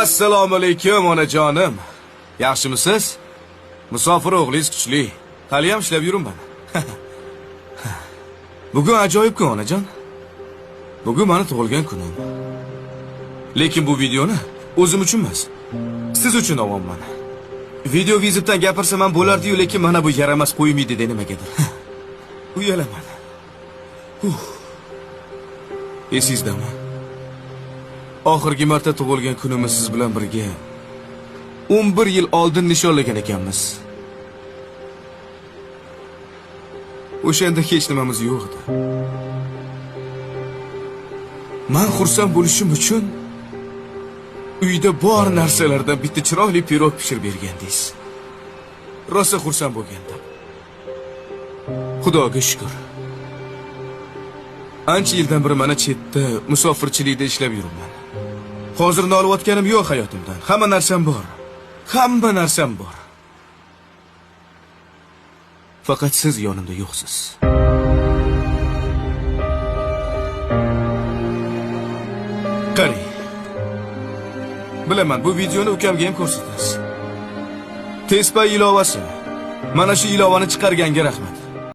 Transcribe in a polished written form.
Assalomu alaykum onajonim. Yaxshimisiz? Musofir o'g'lingiz kuchli. Hali ham ishlab yuribman. Bugun ajoyib kun onajon. Bugun meni tug'ilgan kunim. Lekin bu videoni o'zim uchun emas, siz uchun olyapman. Video vizitdan gapirsam ham bo'lardi-yu, lekin mana bu yaramas qo'ymaydi denimagadir. Uyalaman. Esizdami? Oxirgi marta tug'ilgan kunimiz siz bilan birga 11 yil oldin nishonlagan ekanmiz. O'shanda hech nimamiz yo'q edi. Men xursand bo'lishim uchun uyda bor narsalardan bitta chiroyli pirog pishirib bergandingiz. Rosa xursand bo'lgandim. Xudoga shukr. Ancha yildan beri mana chetda musofirchilikda ishlab yuribman. Hozir noliyotganim yo'q hayotimdan. Hamma narsam bor. Hamma narsam bor. Faqat siz yonimda yo'qsiz. Qarang. Bilaman, bu videoni ukamga ham ko'rsatasiz. Tespa ilovasi. Mana shu ilovani chiqarganga rahmat.